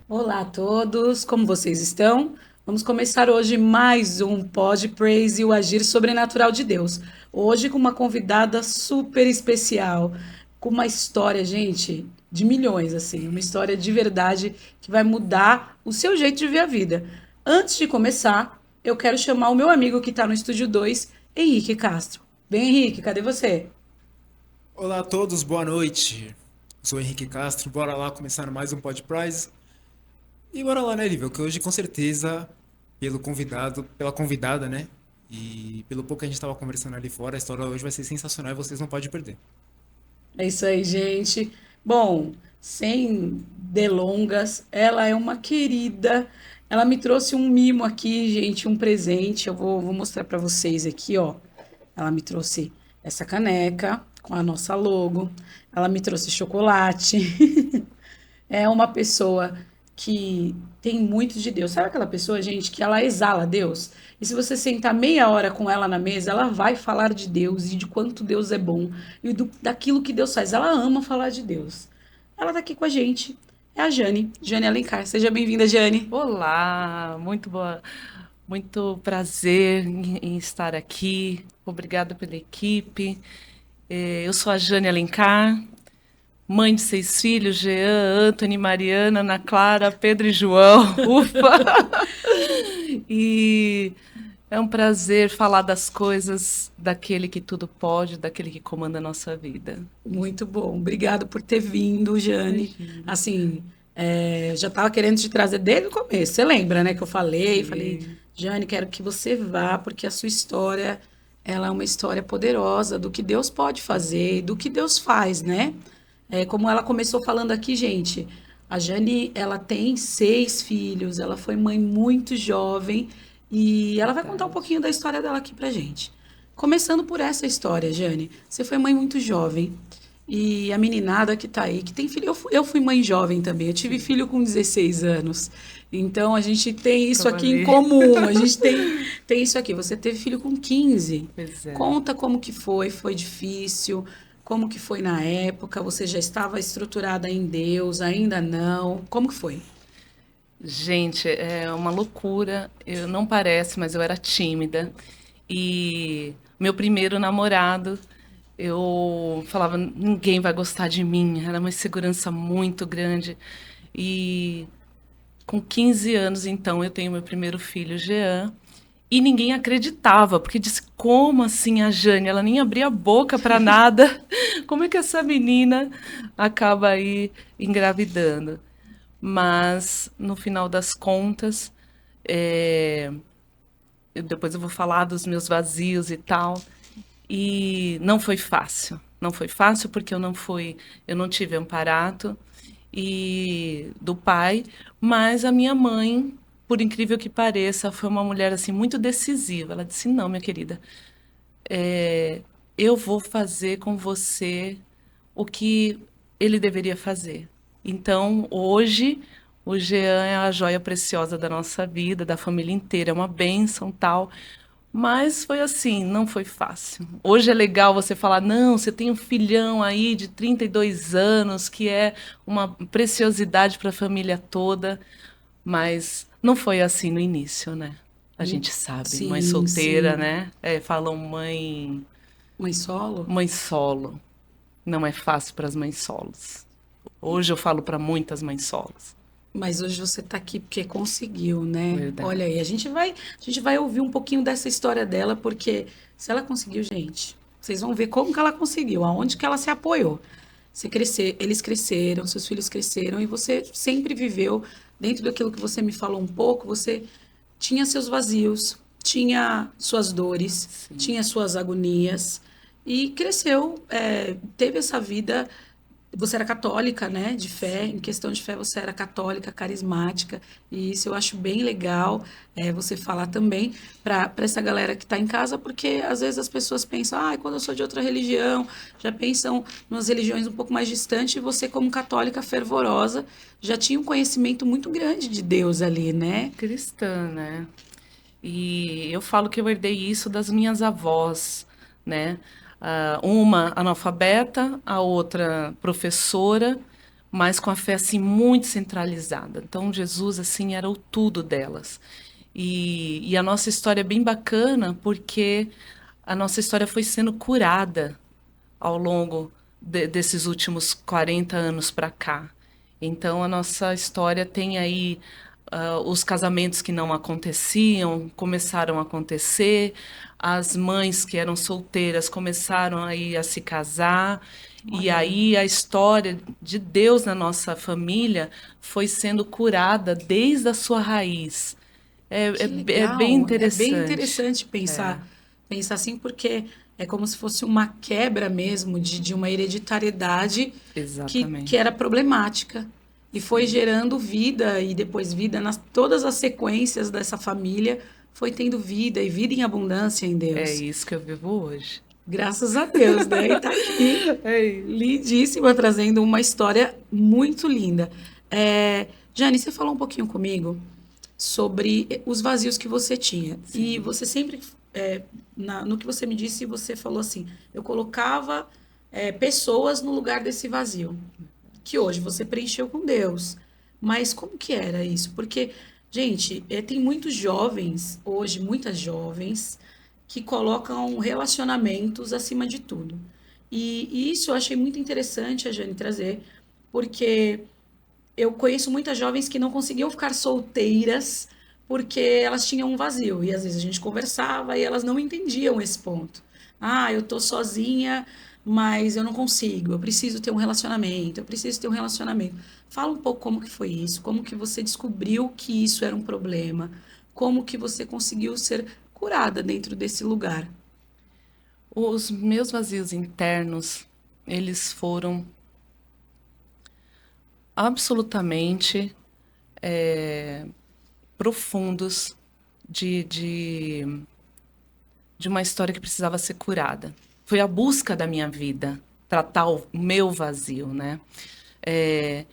Olá a todos, como vocês estão? Vamos começar hoje mais um Pod Praise e o Agir Sobrenatural de Deus. Hoje com uma convidada super especial, com uma história, gente, de milhões, assim, uma história de verdade que vai mudar o seu jeito de ver a vida. Antes de começar, eu quero chamar o meu amigo que está no estúdio 2, Henrique Castro. Bem, Henrique, cadê você? Olá a todos, boa noite. Sou Henrique Castro, bora lá começar mais um Pod Prize. E bora lá, né, Lívia? Que hoje com certeza, pelo convidado, pela convidada, né? E pelo pouco que a gente estava conversando ali fora, a história hoje vai ser sensacional e vocês não podem perder. É isso aí, gente. Bom, sem delongas, ela é uma querida. Ela me trouxe um mimo aqui, gente, um presente. Eu vou mostrar para vocês aqui, ó. Ela me trouxe essa caneca com a nossa logo. Ela me trouxe chocolate. É uma pessoa que tem muito de Deus. Sabe aquela pessoa, gente, que ela exala Deus? E se você sentar meia hora com ela na mesa, ela vai falar de Deus e de quanto Deus é bom e daquilo que Deus faz. Ela ama falar de Deus. Ela tá aqui com a gente. É a Jane, Jane Alencar. Seja bem-vinda, Jane. Olá, muito boa, muito prazer em estar aqui. Obrigada pela equipe. Eu sou a Jane Alencar, mãe de 6 filhos, Jean, Anthony, Mariana, Ana Clara, Pedro e João. Ufa! E é um prazer falar das coisas daquele que tudo pode, daquele que comanda a nossa vida. Muito bom. Obrigado por ter vindo, Jane. Imagina. Assim, já estava querendo te trazer desde o começo. Você lembra, né, que eu falei, Sim. Jane, quero que você vá, porque a sua história, ela é uma história poderosa do que Deus pode fazer, e do que Deus faz, né? Como ela começou falando aqui, gente, a Jane, ela tem 6 filhos, ela foi mãe muito jovem e ela vai contar um Verdade. pouquinho da história dela aqui pra gente. Começando por essa história, Jane, você foi mãe muito jovem e a meninada que tá aí, que tem filho, eu fui mãe jovem também, eu tive Sim, filho com 16 anos, então a gente tem isso estava aqui em ali. comum, a gente tem isso aqui, você teve filho com 15. Pois é. Conta como que foi difícil, como que foi na época? Você já estava estruturada em Deus, ainda não? Como que foi? Gente, é uma loucura. Eu não parece, mas eu era tímida. E meu primeiro namorado, eu falava, ninguém vai gostar de mim. Era uma insegurança muito grande. E com 15 anos, então, eu tenho meu primeiro filho, Jean. E ninguém acreditava, porque disse, como assim a Jane? Ela nem abria a boca para nada. Como é que essa menina acaba aí engravidando? Mas, no final das contas, é, depois eu vou falar dos meus vazios e tal. E não foi fácil. Não foi fácil porque eu não tive amparato e do pai, mas a minha mãe, por incrível que pareça, foi uma mulher assim muito decisiva. Ela disse: "Não, minha querida, é, eu vou fazer com você o que ele deveria fazer. Então, hoje, o Jean é a joia preciosa da nossa vida, da família inteira, é uma bênção, tal. Mas foi assim, não foi fácil. Hoje é legal você falar, não, você tem um filhão aí de 32 anos, que é uma preciosidade para a família toda, mas não foi assim no início, né? A gente sabe, mãe Sim, solteira, sim. né? Falam Mãe solo? mãe solo. Não é fácil para as mães solos. Hoje eu falo para muitas mães solos. Mas hoje você está aqui porque conseguiu, né? Olha Verdade. aí, a gente vai ouvir um pouquinho dessa história dela, porque se ela conseguiu, gente, vocês vão ver como que ela conseguiu, aonde que ela se apoiou. Eles cresceram, seus filhos cresceram e você sempre viveu dentro daquilo que você me falou um pouco, você tinha seus vazios, tinha suas dores, Sim. tinha suas agonias e cresceu, teve essa vida. Você era católica, né? De fé, em Sim. questão de fé, você era católica, carismática, e isso eu acho bem legal você falar também para essa galera que está em casa, porque às vezes as pessoas pensam, ah, quando eu sou de outra religião, já pensam nas religiões um pouco mais distantes, e você, como católica fervorosa, já tinha um conhecimento muito grande de Deus ali, né? Cristã, né? E eu falo que eu herdei isso das minhas avós, né? Uma analfabeta, a outra professora, mas com a fé assim muito centralizada. Então Jesus assim era o tudo delas. E a nossa história é bem bacana porque a nossa história foi sendo curada ao longo desses últimos 40 anos para cá. Então, a nossa história tem aí os casamentos que não aconteciam, começaram a acontecer, as mães que eram solteiras começaram aí a se casar, e Olha, aí a história de Deus na nossa família foi sendo curada desde a sua raiz. que É bem legal. É bem interessante. interessante pensar assim, porque é como se fosse uma quebra mesmo de uma hereditariedade que Exatamente. era problemática. E foi Sim. gerando vida e depois vida nas todas as sequências dessa família, foi tendo vida e vida em abundância em É Deus. isso que eu vivo hoje. Graças a Deus, né? E tá aqui, É isso. lindíssima, trazendo uma história muito linda. Jane, você falou um pouquinho comigo sobre os vazios que você tinha. E Sim. você sempre, no que você me disse, você falou assim: eu colocava pessoas no lugar desse vazio, que hoje você preencheu com Deus. Mas como que era isso? Porque, gente, tem muitos jovens, hoje, muitas jovens, que colocam relacionamentos acima de tudo. E isso eu achei muito interessante a Jane trazer, porque eu conheço muitas jovens que não conseguiam ficar solteiras porque elas tinham um vazio. E às vezes a gente conversava e elas não entendiam esse ponto. Ah, eu tô sozinha, mas eu não consigo. Eu preciso ter um relacionamento. Eu preciso ter um relacionamento. Fala um pouco como que foi isso, como que você descobriu que isso era um problema, como que você conseguiu ser curada dentro desse lugar. Os meus vazios internos, eles foram absolutamente profundos de, de, de uma história que precisava ser curada. Foi a busca da minha vida, tratar o meu vazio, né? É,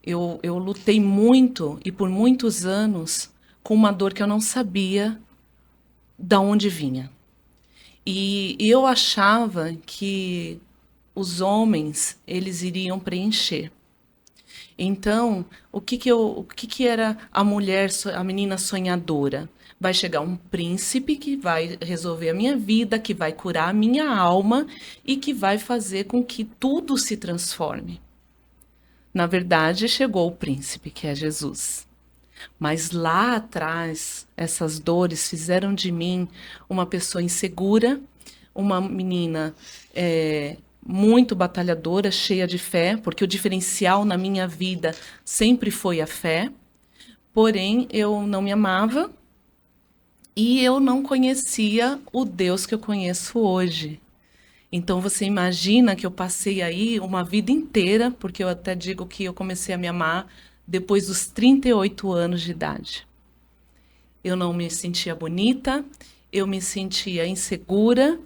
eu lutei muito e por muitos anos com uma dor que eu não sabia da onde vinha. E eu achava que os homens, eles iriam preencher. Então, o que que era a mulher, a menina sonhadora? Vai chegar um príncipe que vai resolver a minha vida, que vai curar a minha alma e que vai fazer com que tudo se transforme. Na verdade, chegou o príncipe, que é Jesus. Mas lá atrás, essas dores fizeram de mim uma pessoa insegura, uma menina muito batalhadora, cheia de fé, porque o diferencial na minha vida sempre foi a fé. Porém, eu não me amava e eu não conhecia o Deus que eu conheço hoje. Então você imagina que eu passei aí uma vida inteira, porque eu até digo que eu comecei a me amar depois dos 38 anos de idade. Eu não me sentia bonita, eu me sentia insegura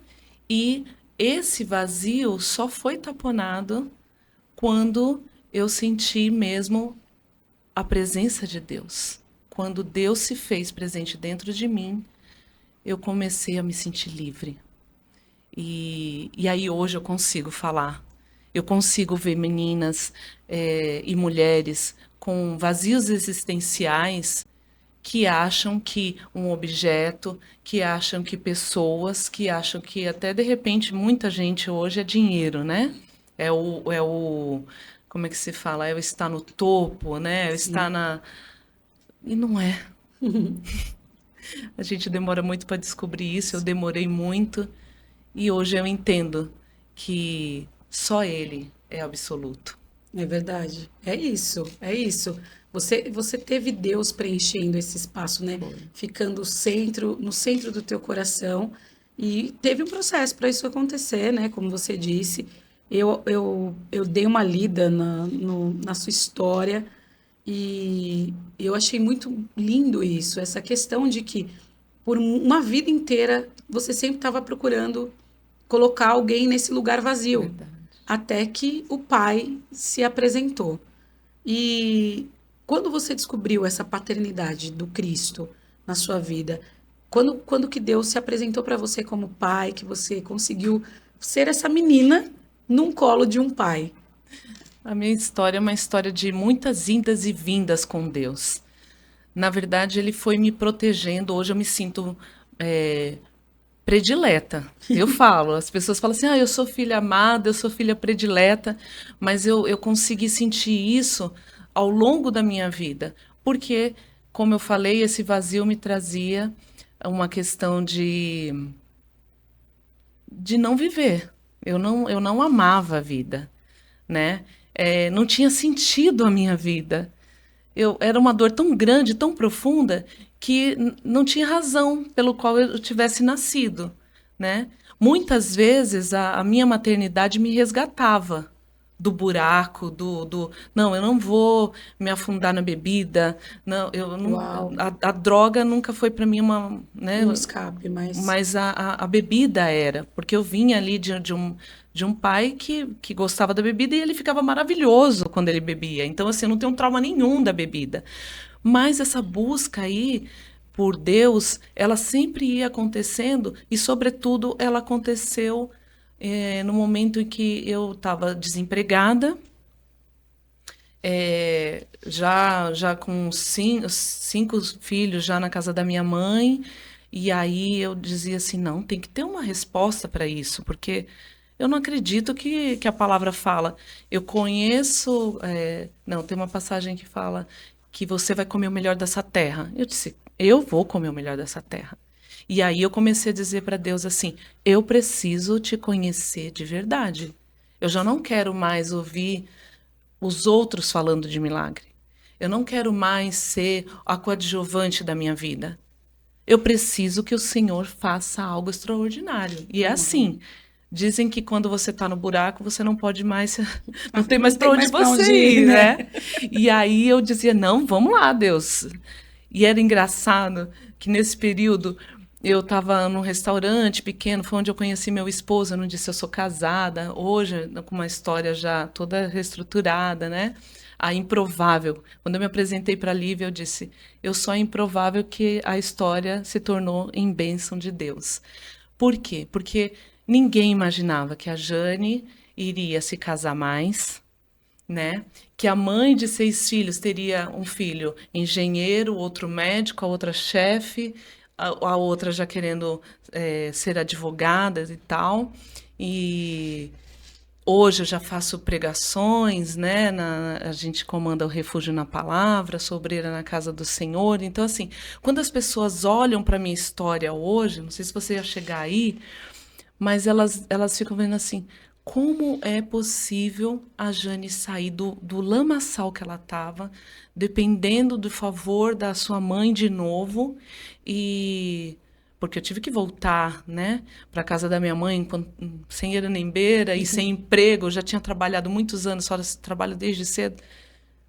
e esse vazio só foi taponado quando eu senti mesmo a presença de Deus. Quando Deus se fez presente dentro de mim, eu comecei a me sentir livre. E aí hoje eu consigo falar. Eu consigo ver meninas e mulheres com vazios existenciais que acham que um objeto, que acham que pessoas, que acham que até de repente muita gente hoje é dinheiro, né? Como é que se fala? É o estar no topo, né? É o estar Sim. na. E não é. A gente demora muito para descobrir isso, eu demorei muito. E hoje eu entendo que só Ele é absoluto. É verdade. É isso, é isso. Você teve Deus preenchendo esse espaço, né? Foi. Ficando no centro do teu coração. E teve um processo para isso acontecer, né? Como você disse. Eu dei uma lida na sua história e eu achei muito lindo isso, essa questão de que por uma vida inteira você sempre estava procurando colocar alguém nesse lugar vazio, Verdade. até que o pai se apresentou. E quando você descobriu essa paternidade do Cristo na sua vida, quando que Deus se apresentou para você como pai, que você conseguiu ser essa menina num colo de um pai? A minha história é uma história de muitas indas e vindas com Deus. Na verdade, ele foi me protegendo. Hoje eu me sinto é, predileta. Eu falo, as pessoas falam assim: ah, eu sou filha amada, eu sou filha predileta, mas eu consegui sentir isso ao longo da minha vida, porque, como eu falei, esse vazio me trazia uma questão de não viver. Eu não amava a vida, né? Não tinha sentido a minha vida. Era uma dor tão grande, tão profunda, que não tinha razão pelo qual eu tivesse nascido, né? Muitas vezes a minha maternidade me resgatava do buraco, não, eu não vou me afundar na bebida, não, eu não, Uau, a droga nunca foi para mim uma, né? um escape, mas Mas a bebida era, porque eu vinha ali de um pai que gostava da bebida e ele ficava maravilhoso quando ele bebia. Então, assim, eu não tenho trauma nenhum da bebida. Mas essa busca aí por Deus, ela sempre ia acontecendo e, sobretudo, ela aconteceu no momento em que eu estava desempregada, já com cinco filhos já na casa da minha mãe, e aí eu dizia assim, não, tem que ter uma resposta para isso, porque eu não acredito que a palavra fala. Eu conheço, não, tem uma passagem que fala que você vai comer o melhor dessa terra. Eu disse, eu vou comer o melhor dessa terra. E aí eu comecei a dizer para Deus assim, eu preciso te conhecer de verdade. Eu já não quero mais ouvir os outros falando de milagre. Eu não quero mais ser a coadjuvante da minha vida. Eu preciso que o Senhor faça algo extraordinário. E é assim. Dizem que quando você está no buraco, você não pode mais, não tem mais para onde pra onde você ir, ir, né? né? E aí eu dizia, não, vamos lá, Deus. E era engraçado que nesse período eu estava num restaurante pequeno, foi onde eu conheci meu esposo. Eu não disse, eu sou casada, hoje, com uma história já toda reestruturada, né? A improvável. Quando eu me apresentei para a Lívia, eu disse, eu sou a improvável que a história se tornou em bênção de Deus. Por quê? Porque ninguém imaginava que a Jane iria se casar mais, né? Que a mãe de 6 filhos teria um filho engenheiro, outro médico, a outra chefe, a outra já querendo ser advogada e tal. E hoje eu já faço pregações, né? A gente comanda o Refúgio na Palavra, sou obreira na casa do Senhor. Então, assim, quando as pessoas olham para a minha história hoje, não sei se você ia chegar aí, mas elas ficam vendo assim, como é possível a Jane sair do lamaçal que ela estava, dependendo do favor da sua mãe de novo, e porque eu tive que voltar, né, para casa da minha mãe sem era nem beira e sem emprego, eu já tinha trabalhado muitos anos, só trabalho desde cedo.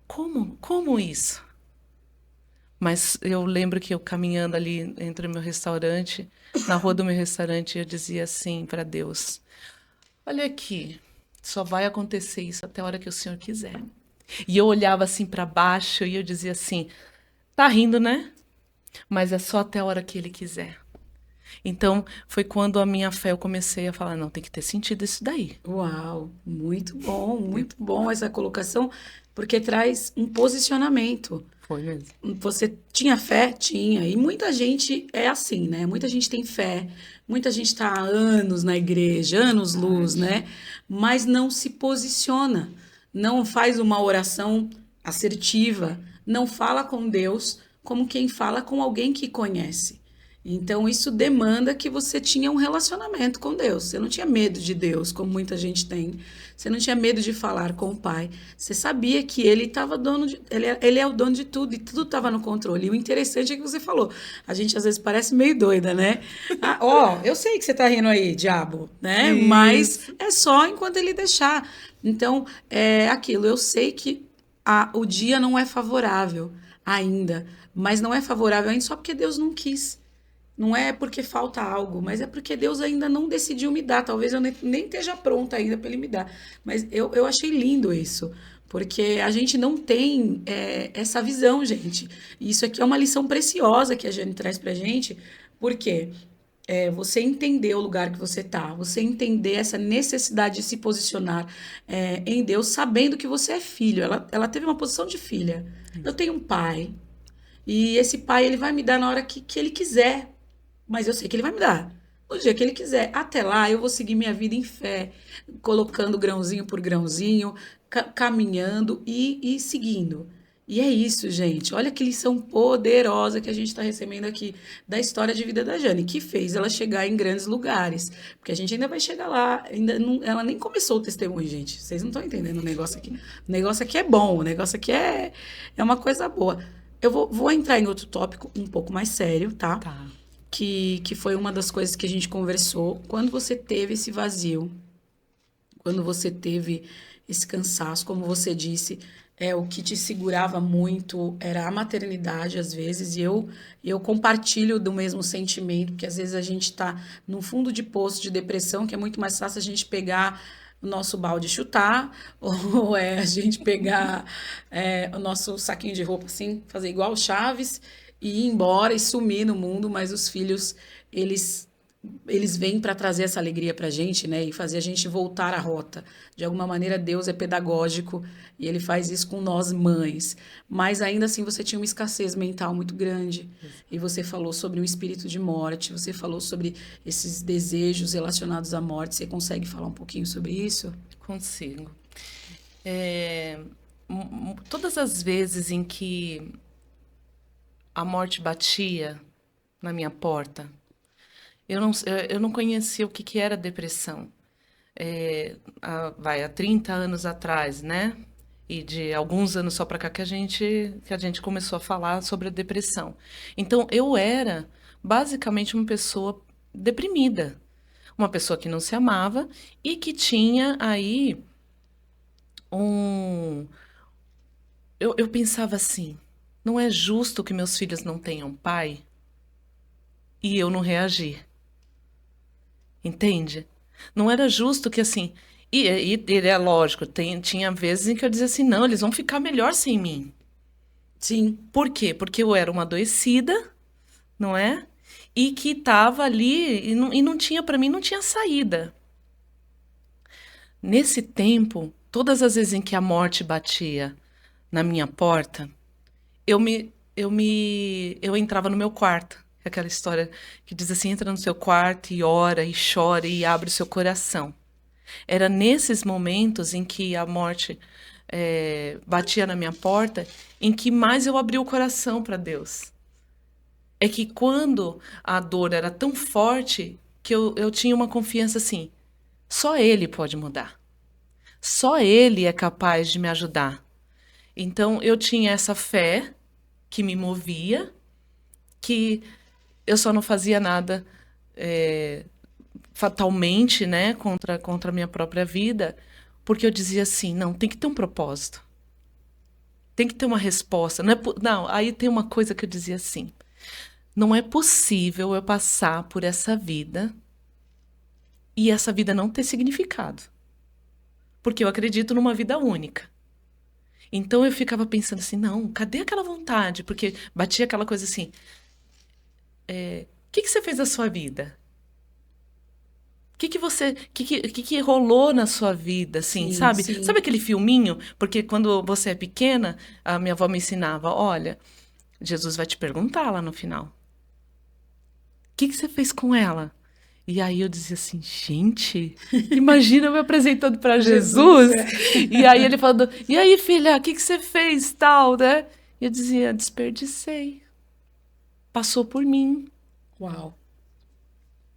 Como isso? Mas eu lembro que eu caminhando ali entre o meu restaurante, na rua do meu restaurante, eu dizia assim para Deus: olha aqui, só vai acontecer isso até a hora que o Senhor quiser. E eu olhava assim para baixo e eu dizia assim: tá rindo, né? Mas é só até a hora que Ele quiser. Então, foi quando a minha fé eu comecei a falar: não, tem que ter sentido isso daí. Uau, muito bom essa colocação, porque traz um posicionamento. Foi mesmo. Você tinha fé? Tinha. E muita gente é assim, né? Muita gente tem fé, muita gente está há anos na igreja, anos-luz, né? Mas não se posiciona, não faz uma oração assertiva, não fala com Deus como quem fala com alguém que conhece. Então, isso demanda que você tinha um relacionamento com Deus. Você não tinha medo de Deus, como muita gente tem. Você não tinha medo de falar com o Pai. Você sabia que Ele estava ele é o dono de tudo e tudo estava no controle. E o interessante é que você falou. A gente às vezes parece meio doida, né? Ah, ó, eu sei que você está rindo aí, diabo, né? Isso. Mas é só enquanto Ele deixar. Então, é aquilo. Eu sei que o dia não é favorável ainda, mas não é favorável ainda só porque Deus não quis. Não é porque falta algo, mas é porque Deus ainda não decidiu me dar. Talvez eu nem esteja pronta ainda para Ele me dar. Mas eu achei lindo isso, porque a gente não tem essa visão, gente. E isso aqui é uma lição preciosa que a Jane traz para gente. Por quê? você entender o lugar que você tá, você entender essa necessidade de se posicionar em Deus, sabendo que você é filho. Ela teve uma posição de filha. Eu tenho um pai, e esse pai ele vai me dar na hora que ele quiser, mas eu sei que ele vai me dar. No dia que ele quiser. Até lá, eu vou seguir minha vida em fé, colocando grãozinho por grãozinho, caminhando e seguindo. E é isso, gente. Olha que lição poderosa que a gente está recebendo aqui da história de vida da Jane, que fez ela chegar em grandes lugares. Porque a gente ainda vai chegar lá. Ainda não, ela nem começou o testemunho, gente. Vocês não estão entendendo o negócio aqui. O negócio aqui é bom, o negócio aqui é uma coisa boa. Eu vou entrar em outro tópico um pouco mais sério, tá? Tá. Que foi uma das coisas que a gente conversou. Quando você teve esse vazio, quando você teve esse cansaço, como você disse, o que te segurava muito era a maternidade, às vezes, e eu compartilho do mesmo sentimento, porque às vezes a gente está no fundo de poço de depressão, que é muito mais fácil a gente pegar o nosso balde e chutar, ou a gente pegar o nosso saquinho de roupa, assim, fazer igual o Chaves, e ir embora e sumir no mundo, mas os filhos, eles vêm para trazer essa alegria para a gente, né? E fazer a gente voltar à rota. De alguma maneira, Deus é pedagógico e ele faz isso com nós mães. Mas ainda assim, você tinha uma escassez mental muito grande. E você falou sobre um espírito de morte, você falou sobre esses desejos relacionados à morte. Você consegue falar um pouquinho sobre isso? Consigo. Todas as vezes em que a morte batia na minha porta, eu não conhecia o que era depressão. Há 30 anos atrás, né? E de alguns anos só para cá que a gente começou a falar sobre a depressão. Então, eu era basicamente uma pessoa deprimida. Uma pessoa que não se amava e que tinha aí eu pensava assim, não é justo que meus filhos não tenham pai e eu não reagir. Entende? Não era justo que assim. E é lógico, tinha vezes em que eu dizia assim: não, eles vão ficar melhor sem mim. Sim. Por quê? Porque eu era uma adoecida, não é? E que estava ali e não tinha, para mim, não tinha saída. Nesse tempo, todas as vezes em que a morte batia na minha porta, eu entrava no meu quarto. Aquela história que diz assim, entra no seu quarto e ora e chora e abre o seu coração. Era nesses momentos em que a morte batia na minha porta, em que mais eu abri o coração para Deus. É que quando a dor era tão forte, que eu tinha uma confiança assim, só Ele pode mudar. Só Ele é capaz de me ajudar. Então, eu tinha essa fé que me movia, que eu só não fazia nada fatalmente, né, contra a minha própria vida, porque eu dizia assim, não, tem que ter um propósito. Tem que ter uma resposta. Não, aí tem uma coisa que eu dizia assim, não é possível eu passar por essa vida e essa vida não ter significado. Porque eu acredito numa vida única. Então eu ficava pensando assim, não, cadê aquela vontade? Porque batia aquela coisa assim, o que você fez da sua vida? O que rolou na sua vida, assim, Sim, sabe? sim. Sabe aquele filminho? Porque quando você é pequena, a minha avó me ensinava, olha, Jesus vai te perguntar lá no final. O que você fez com ela? E aí eu dizia assim, gente, imagina eu me apresentando para Jesus. E aí ele falando, e aí, filha, o que você fez, tal, né? E eu dizia, desperdicei. Passou por mim. Uau.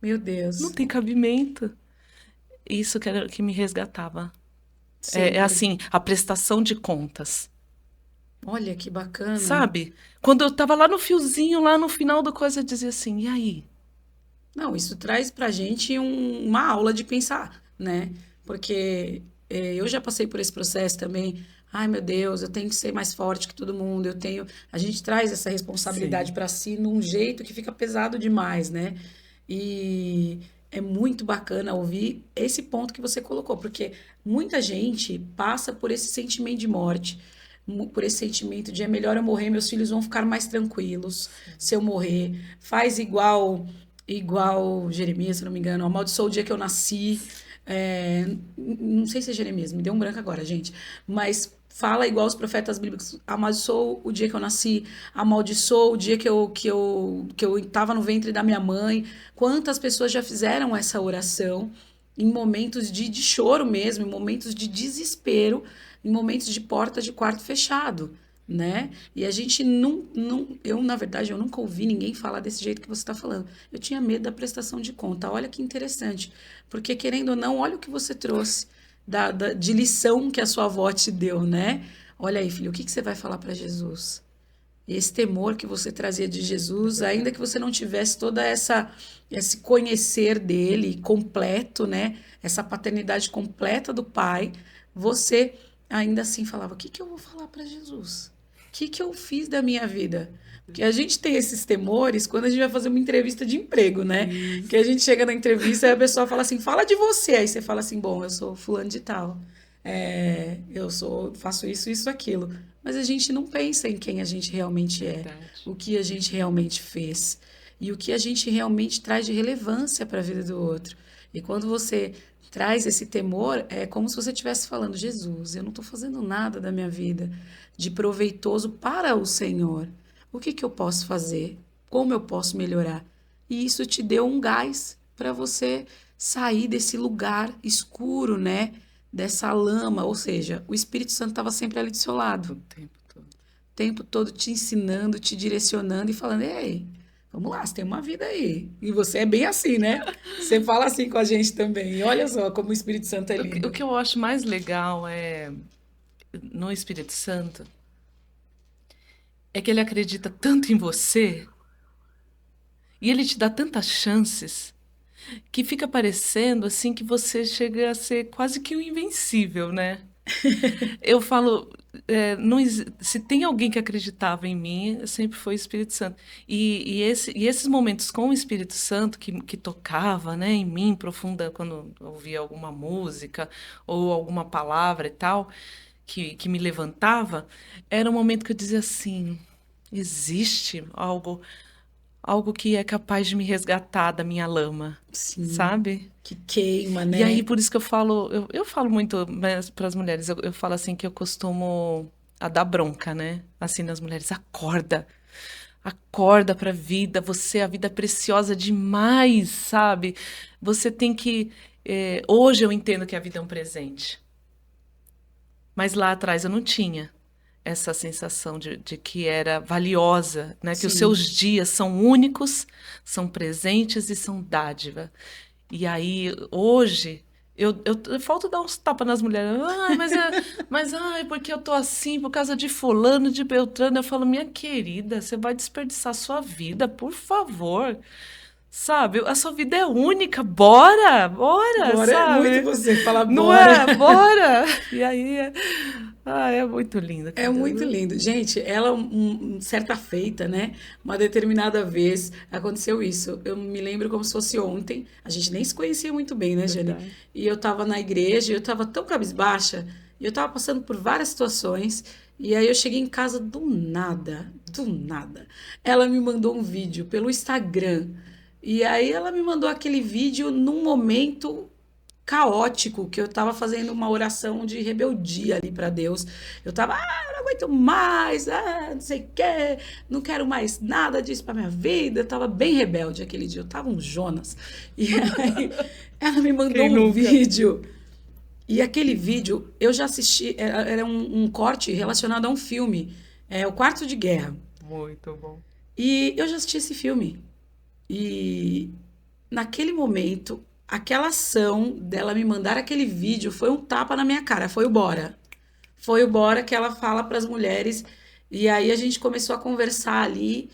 Meu Deus. Não tem cabimento. Isso que me resgatava. Sempre. Assim, a prestação de contas. Olha que bacana. Sabe? Quando eu tava lá no fiozinho, lá no final da coisa, eu dizia assim, e aí? Não, isso traz pra gente uma aula de pensar, né? Porque eu já passei por esse processo também. Ai, meu Deus, eu tenho que ser mais forte que todo mundo. A gente traz essa responsabilidade para si num jeito que fica pesado demais, né? E é muito bacana ouvir esse ponto que você colocou, porque muita gente passa por esse sentimento de morte, por esse sentimento de é melhor eu morrer, meus filhos vão ficar mais tranquilos se eu morrer. Faz igual igual Jeremias, se não me engano, amaldiçoou o dia que eu nasci. Não sei se é Jeremias, me deu um branco agora, gente. Mas fala igual os profetas bíblicos: amaldiçoou o dia que eu nasci, amaldiçoou o dia que eu estava no ventre da minha mãe. Quantas pessoas já fizeram essa oração em momentos de choro mesmo, em momentos de desespero, em momentos de porta de quarto fechado, né? E a gente eu, na verdade, eu nunca ouvi ninguém falar desse jeito que você está falando. Eu tinha medo da prestação de conta. Olha que interessante. Porque, querendo ou não, olha o que você trouxe de lição que a sua avó te deu, né? Olha aí, filho, o que que você vai falar para Jesus? Esse temor que você trazia de Jesus, ainda que você não tivesse toda esse conhecer dele completo, né? Essa paternidade completa do Pai, você ainda assim falava: o que que eu vou falar para Jesus? O que que eu fiz da minha vida? Porque a gente tem esses temores quando a gente vai fazer uma entrevista de emprego, né? Que a gente chega na entrevista e a pessoa fala assim: fala de você. Aí você fala assim: bom, eu sou fulano de tal. Faço isso, isso, aquilo. Mas a gente não pensa em quem a gente realmente é, Verdade. o que a gente realmente fez e o que a gente realmente traz de relevância para a vida do outro. E quando você traz esse temor, é como se você estivesse falando: Jesus, eu não estou fazendo nada da minha vida de proveitoso para o Senhor. O que que eu posso fazer? Como eu posso melhorar? E isso te deu um gás para você sair desse lugar escuro, né? Dessa lama, ou seja, o Espírito Santo estava sempre ali do seu lado, O tempo todo. o tempo todo te ensinando, te direcionando e falando: ei, vamos lá, você tem uma vida aí. E você é bem assim, né? Você fala assim com a gente também. E olha só como o Espírito Santo é O lindo. que eu acho mais legal no Espírito Santo é que ele acredita tanto em você e ele te dá tantas chances que fica parecendo assim que você chega a ser quase que um invencível, né? Eu falo, se tem alguém que acreditava em mim, sempre foi o Espírito Santo. E esses momentos com o Espírito Santo que tocava, né, em mim profunda quando eu ouvia alguma música ou alguma palavra e tal, que me levantava, era um momento que eu dizia assim: existe algo que é capaz de me resgatar da minha lama, Sim, sabe? que queima, E aí, né? por isso que eu falo, eu falo muito para as mulheres, eu falo assim que eu costumo a dar bronca, né? Assim, nas mulheres: acorda, acorda para a vida, a vida é preciosa demais, sabe? Você tem que. Hoje eu entendo que a vida é um presente, mas lá atrás eu não tinha essa sensação de que era valiosa, né? Que os Sim. seus dias são únicos, são presentes e são dádiva. E aí, hoje, eu falta dar uns tapas nas mulheres. Ai, porque eu tô assim, por causa de fulano, de Beltrano. Eu falo: minha querida, você vai desperdiçar sua vida, por favor. Sabe? A sua vida é única, bora, Bora é muito sabe? você falar Não bora. é? Bora! E aí, é muito lindo, É muito cara. lindo. Gente, ela, certa feita, né? Uma determinada vez, aconteceu isso. Eu me lembro como se fosse ontem. A gente nem se conhecia muito bem, né, Jane? Verdade. E eu tava na igreja, e eu tava tão cabisbaixa, e eu tava passando por várias situações, e aí eu cheguei em casa do nada, do nada. Ela me mandou um vídeo pelo Instagram. E aí ela me mandou aquele vídeo num momento caótico, que eu estava fazendo uma oração de rebeldia ali para Deus. Eu estava: não aguento mais, não sei o quê, não quero mais nada disso para minha vida. Eu estava bem rebelde aquele dia, eu estava um Jonas. E aí ela me mandou Quem um nunca? vídeo. E aquele vídeo eu já assisti, era um corte relacionado a um filme, O Quarto de Guerra. Muito bom. E eu já assisti esse filme. E naquele momento, aquela ação dela me mandar aquele vídeo foi um tapa na minha cara, foi o bora. Foi o bora que ela fala para as mulheres. E aí a gente começou a conversar ali.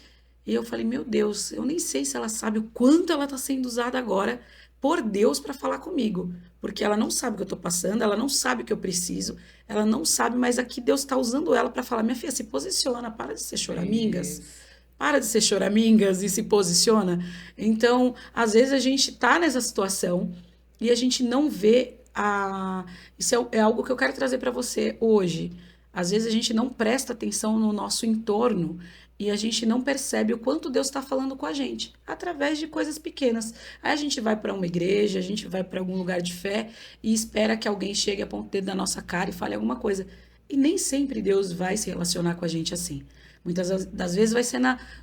E eu falei: meu Deus, eu nem sei se ela sabe o quanto ela está sendo usada agora por Deus para falar comigo. Porque ela não sabe o que eu estou passando, ela não sabe o que eu preciso, ela não sabe, mas aqui Deus está usando ela para falar: minha filha, se posiciona, para de ser choramingas. Isso. Para de ser choramingas e se posiciona. Então, às vezes a gente está nessa situação e a gente não vê a. Isso é algo que eu quero trazer para você hoje. Às vezes a gente não presta atenção no nosso entorno e a gente não percebe o quanto Deus está falando com a gente, através de coisas pequenas. Aí a gente vai para uma igreja, a gente vai para algum lugar de fé e espera que alguém chegue, aponte o dedo na nossa cara e fale alguma coisa. E nem sempre Deus vai se relacionar com a gente assim. Muitas das vezes vai ser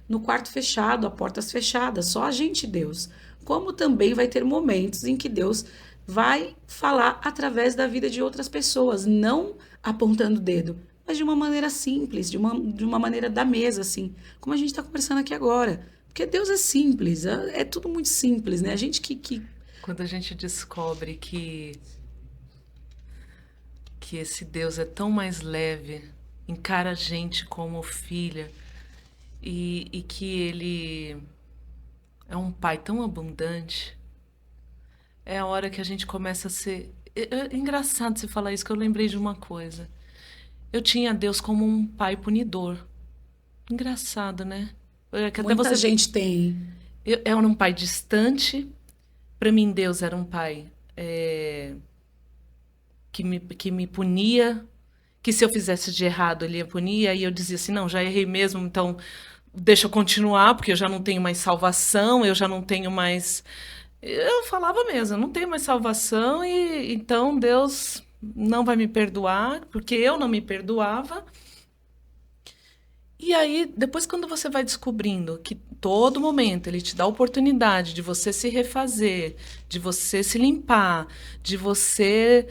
no quarto fechado, a portas fechadas, só a gente e Deus. Como também vai ter momentos em que Deus vai falar através da vida de outras pessoas, não apontando o dedo, mas de uma maneira simples, de uma maneira da mesa, assim, como a gente está conversando aqui agora. Porque Deus é simples, é tudo muito simples, né? A gente que Quando a gente descobre que esse Deus é tão mais leve, encara a gente como filha, e que ele é um pai tão abundante, é a hora que a gente começa a ser. É engraçado você falar isso, que eu lembrei de uma coisa. Eu tinha Deus como um pai punidor. Engraçado, né? Que até muita você. gente tem. Eu era um pai distante. Para mim, Deus era um pai que me punia, que se eu fizesse de errado, ele ia punir, aí eu dizia assim, não, já errei mesmo, então deixa eu continuar, porque eu já não tenho mais salvação, eu já não tenho mais... Eu falava mesmo, eu não tenho mais salvação, e então Deus não vai me perdoar, porque eu não me perdoava. E aí, depois quando você vai descobrindo que todo momento ele te dá a oportunidade de você se refazer, de você se limpar, de você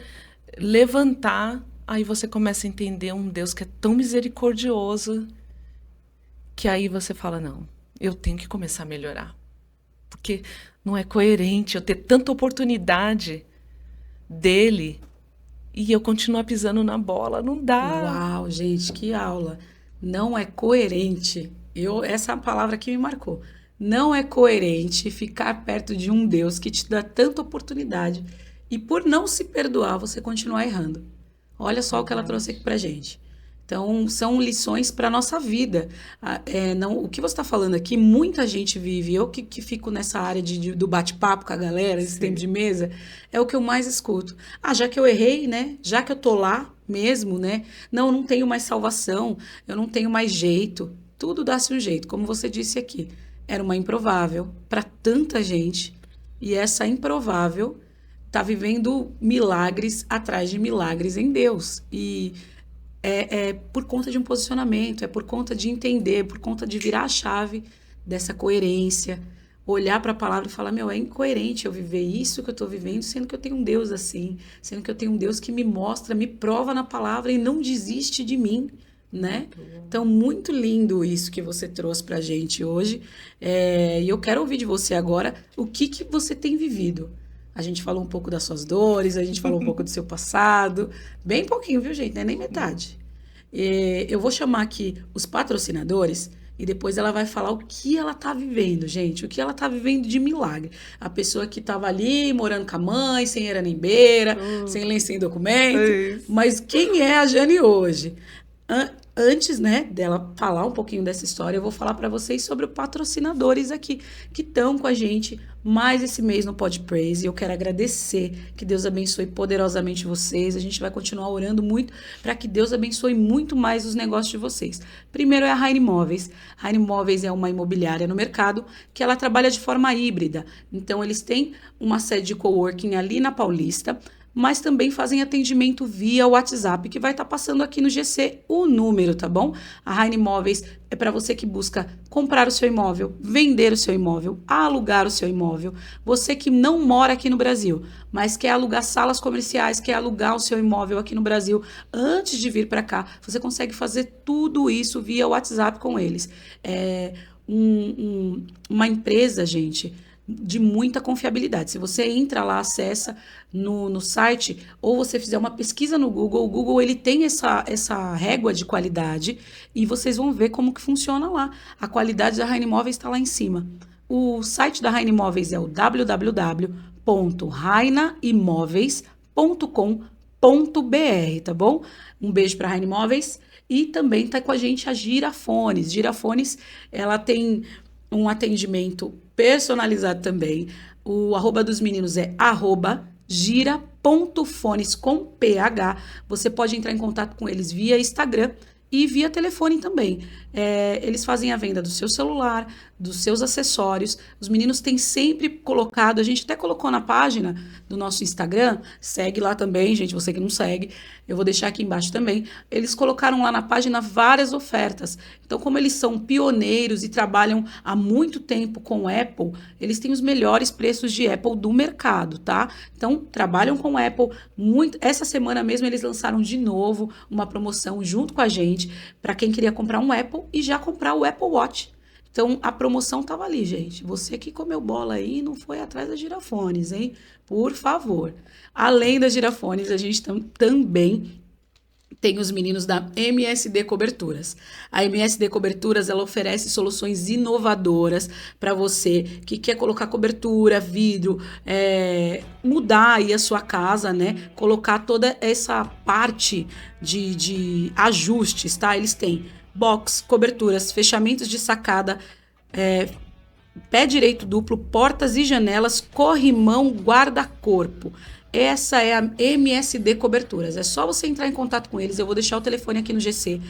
levantar, aí você começa a entender um Deus que é tão misericordioso, que aí você fala, não, eu tenho que começar a melhorar. Porque não é coerente eu ter tanta oportunidade dele e eu continuar pisando na bola, não dá. Uau, gente, que aula. Não é coerente. Essa é a palavra que me marcou. Não é coerente ficar perto de um Deus que te dá tanta oportunidade e por não se perdoar, você continuar errando. Olha só o que ela trouxe aqui pra gente. Então, são lições para a nossa vida. Não, o que você está falando aqui, muita gente vive. Eu que fico nessa área do bate-papo com a galera, esse tempo de mesa, é o que eu mais escuto. Ah, já que eu errei, né? Já que eu tô lá mesmo, né? Não tenho mais salvação, eu não tenho mais jeito. Tudo dá-se um jeito, como você disse aqui. Era uma improvável para tanta gente. E essa improvável está vivendo milagres atrás de milagres em Deus. E é por conta de um posicionamento, é por conta de entender, por conta de virar a chave dessa coerência, olhar para a palavra e falar, meu, é incoerente eu viver isso que eu estou vivendo, sendo que eu tenho um Deus assim, sendo que eu tenho um Deus que me mostra, me prova na palavra e não desiste de mim, né? Então, muito lindo isso que você trouxe para a gente hoje. E eu quero ouvir de você agora o que você tem vivido. A gente falou um pouco das suas dores, a gente falou um pouco do seu passado. Bem pouquinho, viu, gente? Não é nem metade. Eu vou chamar aqui os patrocinadores e depois ela vai falar o que ela tá vivendo, gente. O que ela tá vivendo de milagre. A pessoa que tava ali morando com a mãe, sem era nem beira, sem lei, sem documento. Mas quem é a Jane hoje? Antes, né, dela falar um pouquinho dessa história, eu vou falar para vocês sobre os patrocinadores aqui que estão com a gente mais esse mês no Pod Praise. E eu quero agradecer, que Deus abençoe poderosamente vocês. A gente vai continuar orando muito para que Deus abençoe muito mais os negócios de vocês. Primeiro é a Raine Imóveis. Raine Imóveis é uma imobiliária no mercado que ela trabalha de forma híbrida. Então, eles têm uma sede de coworking ali na Paulista, mas também fazem atendimento via WhatsApp, que vai estar passando aqui no GC o número, tá bom? A Raine Imóveis é para você que busca comprar o seu imóvel, vender o seu imóvel, alugar o seu imóvel. Você que não mora aqui no Brasil, mas quer alugar salas comerciais, quer alugar o seu imóvel aqui no Brasil, antes de vir para cá, você consegue fazer tudo isso via WhatsApp com eles. É uma empresa, gente, de muita confiabilidade. Se você entra lá, acessa no site, ou você fizer uma pesquisa no Google, o Google ele tem essa régua de qualidade e vocês vão ver como que funciona lá. A qualidade da Raine Imóveis está lá em cima. O site da Raine Imóveis é o www.rainaimoveis.com.br, tá bom? Um beijo para a Raine Imóveis. E também está com a gente a Girafones. Girafones, ela tem um atendimento personalizado também. O arroba dos meninos é @gira.fones com PH. Você pode entrar em contato com eles via Instagram e via telefone também. Eles fazem a venda do seu celular, dos seus acessórios. Os meninos têm sempre colocado, a gente até colocou na página do nosso Instagram, segue lá também, gente, você que não segue, eu vou deixar aqui embaixo também. Eles colocaram lá na página várias ofertas. Então, como eles são pioneiros e trabalham há muito tempo com Apple, eles têm os melhores preços de Apple do mercado, tá? Então, trabalham com Apple muito. Essa semana mesmo eles lançaram de novo uma promoção junto com a gente para quem queria comprar um Apple e já comprar o Apple Watch. Então, a promoção tava ali, gente. Você que comeu bola aí não foi atrás das Girafones, hein? Por favor. Além das Girafones, a gente também tem os meninos da MSD Coberturas. A MSD Coberturas, ela oferece soluções inovadoras para você que quer colocar cobertura, vidro, mudar aí a sua casa, né? Colocar toda essa parte de ajustes, tá? Eles têm box, coberturas, fechamentos de sacada, pé direito duplo, portas e janelas, corrimão, guarda-corpo. Essa é a MSD Coberturas. É só você entrar em contato com eles. Eu vou deixar o telefone aqui no GC,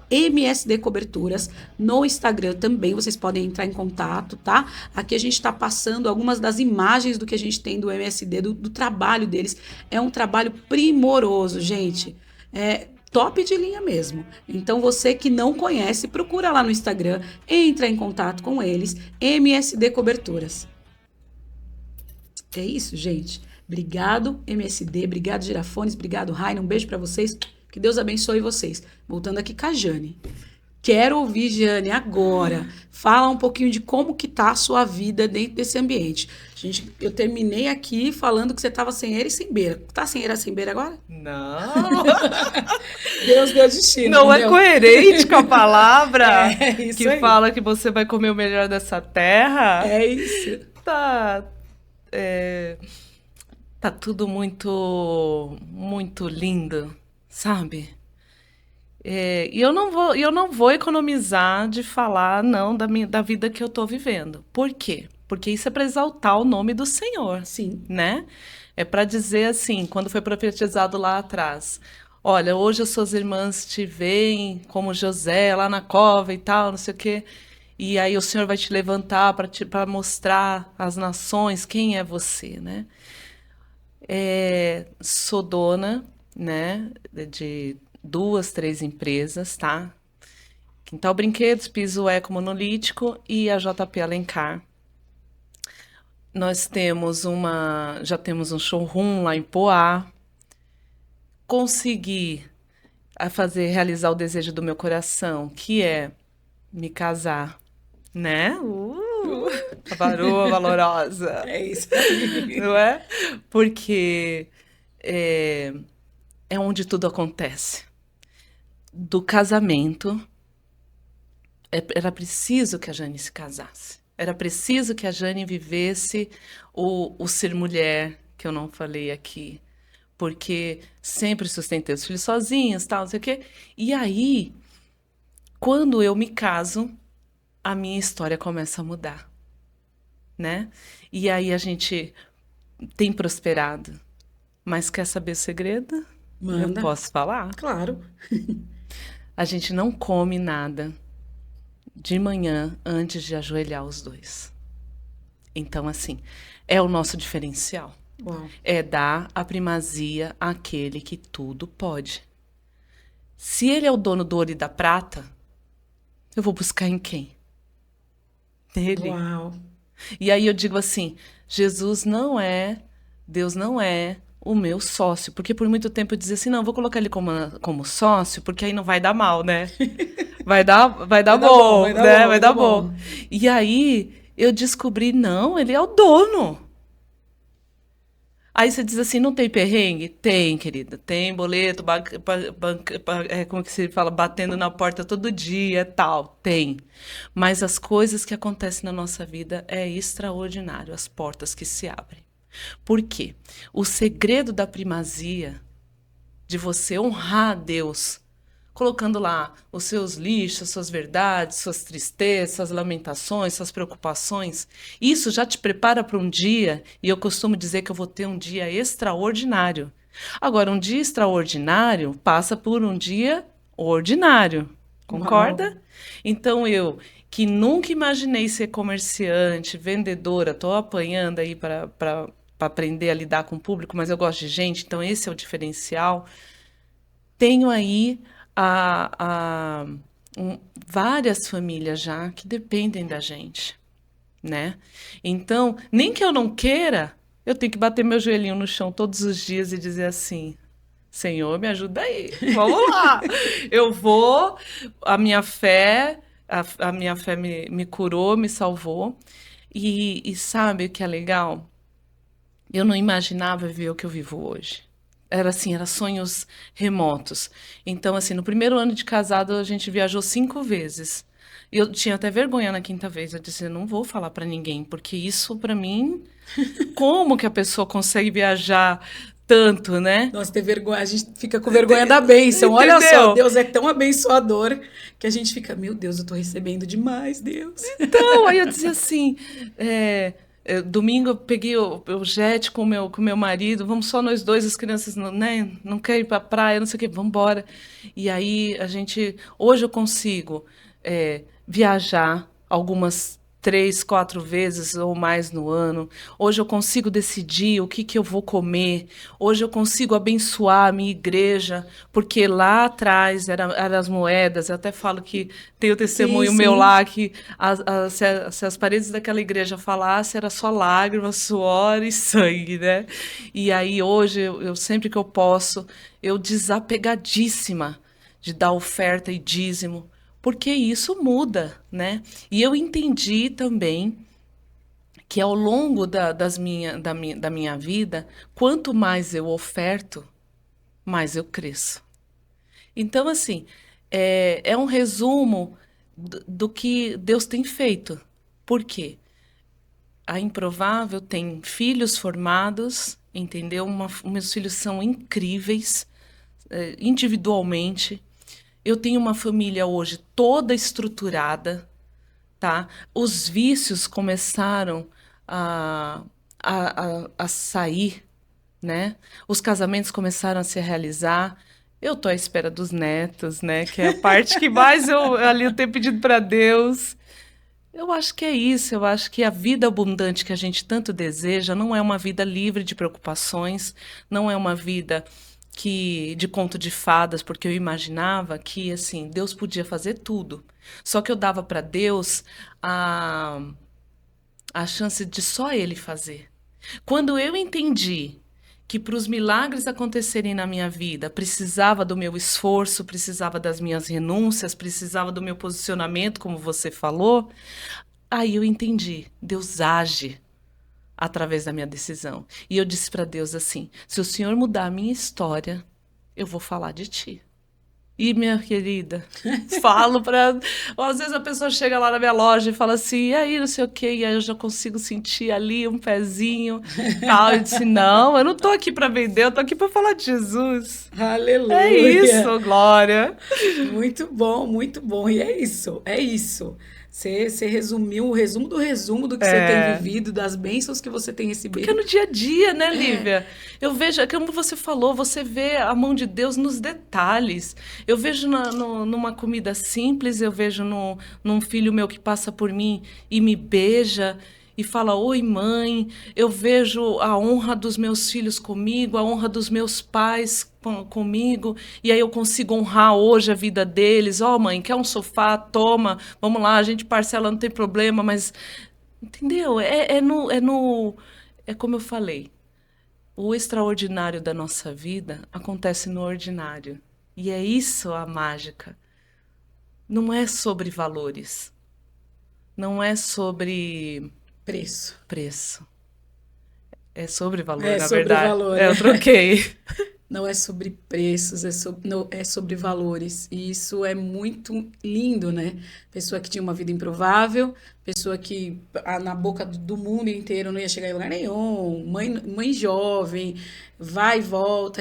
@MSD Coberturas. No Instagram também vocês podem entrar em contato, tá? Aqui a gente está passando algumas das imagens do que a gente tem do MSD, do trabalho deles. É um trabalho primoroso, gente. Top de linha mesmo. Então, você que não conhece, procura lá no Instagram, entra em contato com eles, MSD Coberturas. É isso, gente. Obrigado, MSD, obrigado, Girafones, obrigado, Raina, um beijo pra vocês, que Deus abençoe vocês. Voltando aqui com a Jane. Quero ouvir, Jane, agora. Fala um pouquinho de como que tá a sua vida dentro desse ambiente. Gente, eu terminei aqui falando que você tava sem eira e sem beira. Tá sem eira e sem beira agora? Não. Deus deu destino. Não é entendeu? coerente com a palavra Isso que aí. fala que você vai comer o melhor dessa terra. É isso. Tá tudo muito, muito lindo, sabe? E eu não vou economizar de falar, não, da vida que eu tô vivendo. Por quê? Porque isso é para exaltar o nome do Senhor, Sim. né? É para dizer assim, quando foi profetizado lá atrás, olha, hoje as suas irmãs te veem como José lá na cova e tal, não sei o quê. E aí o Senhor vai te levantar para mostrar às nações quem é você, né? Sou dona, né, de 2, 3 empresas, tá? Quintal Brinquedos, Piso Eco Monolítico e a JP Alencar. Nós já temos um showroom lá em Poá. Consegui realizar o desejo do meu coração, que é me casar, né? A varoa valorosa. É isso aí. Não é? Porque é onde tudo acontece. Do casamento, era preciso que a Jane se casasse. Era preciso que a Jane vivesse o ser mulher, que eu não falei aqui. Porque sempre sustentei os filhos sozinhos, tal, não sei o quê. E aí, quando eu me caso, a minha história começa a mudar, né? E aí a gente tem prosperado. Mas quer saber o segredo? Manda. Eu posso falar? Claro. A gente não come nada de manhã antes de ajoelhar os dois. Então, assim, é o nosso diferencial. Uau. É dar a primazia àquele que tudo pode. Se ele é o dono do ouro e da prata, eu vou buscar em quem? Nele. Uau. E aí eu digo assim, Deus não é o meu sócio. Porque por muito tempo eu dizia assim, não, eu vou colocar ele como sócio, porque aí não vai dar mal, né? Vai dar bom, né? Vai dar bom. E aí eu descobri, não, ele é o dono. Aí você diz assim, não tem perrengue? Tem, querida. Tem boleto, como que se fala? Batendo na porta todo dia, tal. Tem. Mas as coisas que acontecem na nossa vida é extraordinário, as portas que se abrem. Por quê? O segredo da primazia, de você honrar a Deus, colocando lá os seus lixos, suas verdades, suas tristezas, suas lamentações, suas preocupações. Isso já te prepara para um dia, e eu costumo dizer que eu vou ter um dia extraordinário. Agora, um dia extraordinário passa por um dia o ordinário. Concorda? Uau. Então eu, que nunca imaginei ser comerciante, vendedora, tô apanhando aí para aprender a lidar com o público, mas eu gosto de gente, então esse é o diferencial. Tenho aí a, a- várias famílias já que dependem da gente, né? Então, nem que eu não queira, eu tenho que bater meu joelhinho no chão todos os dias e dizer assim: Senhor, me ajuda aí, vamos lá. Eu vou, a minha fé, a minha fé me curou, me salvou. E sabe o que é legal? Eu não imaginava viver o que eu vivo hoje. Era assim, era sonhos remotos. Então, assim, no primeiro ano de casado, a gente viajou 5 vezes. E eu tinha até vergonha na quinta vez. Eu disse, eu não vou falar para ninguém, porque isso, para mim, como que a pessoa consegue viajar tanto, né? Nossa, ter vergonha, a gente fica com vergonha da bênção. Olha só, Entendeu? Deus é tão abençoador que a gente fica, meu Deus, eu tô recebendo demais, Deus. Então, aí eu dizia assim, domingo eu peguei o jet com meu marido, vamos só nós dois, as crianças não, né, não querem ir pra praia, não sei o quê, vamos embora. E aí hoje eu consigo viajar algumas 3, 4 vezes ou mais no ano. Hoje eu consigo decidir o que que eu vou comer. Hoje eu consigo abençoar a minha igreja, porque lá atrás eram as moedas. Eu até falo que tem o Sim, testemunho meu sim. lá que se as paredes daquela igreja falassem, era só lágrimas, suor e sangue, né? E aí hoje, eu sempre que eu posso, eu desapegadíssima de dar oferta e dízimo, porque isso muda, né? E eu entendi também que ao longo da minha vida, quanto mais eu oferto, mais eu cresço. Então, assim, é um resumo do que Deus tem feito. Por quê? A Improvável tem filhos formados, entendeu? Meus filhos são incríveis, individualmente. Eu tenho uma família hoje toda estruturada, tá? Os vícios começaram a, a sair, né? Os casamentos começaram a se realizar. Eu tô à espera dos netos, né? Que é a parte que mais eu tenho pedido para Deus. Eu acho que é isso. Eu acho que a vida abundante que a gente tanto deseja não é uma vida livre de preocupações, não é uma vida que de conto de fadas, porque eu imaginava que assim Deus podia fazer tudo. Só que eu dava para Deus a, a chance de só Ele fazer. Quando eu entendi que para os milagres acontecerem na minha vida, precisava do meu esforço, precisava das minhas renúncias, precisava do meu posicionamento, como você falou, aí eu entendi. Deus age através da minha decisão. E eu disse para Deus assim: se o Senhor mudar a minha história, eu vou falar de ti. E minha querida, falo para. Às vezes a pessoa chega lá na minha loja e fala assim, e aí, não sei o quê, e aí eu já consigo sentir ali um pezinho, tal. Eu disse, não, eu não tô aqui para vender, eu tô aqui para falar de Jesus. É Aleluia. isso, Glória. Muito bom, muito bom. E é isso, é isso. Você resumiu o resumo do que você tem É. vivido, das bênçãos que você tem Porque é recebido. no dia a dia, né, É, Lívia? Eu vejo, é como você falou, você vê a mão de Deus nos detalhes. Eu vejo numa comida simples, eu vejo num filho meu que passa por mim e me beija e fala, oi, mãe. Eu vejo a honra dos meus filhos comigo, a honra dos meus pais comigo, e aí eu consigo honrar hoje a vida deles. Ó, mãe, quer um sofá? Toma, vamos lá, a gente parcela, não tem problema, mas entendeu? É como eu falei, o extraordinário da nossa vida acontece no ordinário. E é isso a mágica. Não é sobre valores, não é sobre preço. preço, é sobre valor, É na sobre verdade. valor, É, é. eu troquei. Não é sobre preços, é sobre valores. E isso é muito lindo, né? Pessoa que tinha uma vida improvável, pessoa que na boca do mundo inteiro não ia chegar em lugar nenhum, mãe jovem, vai e volta,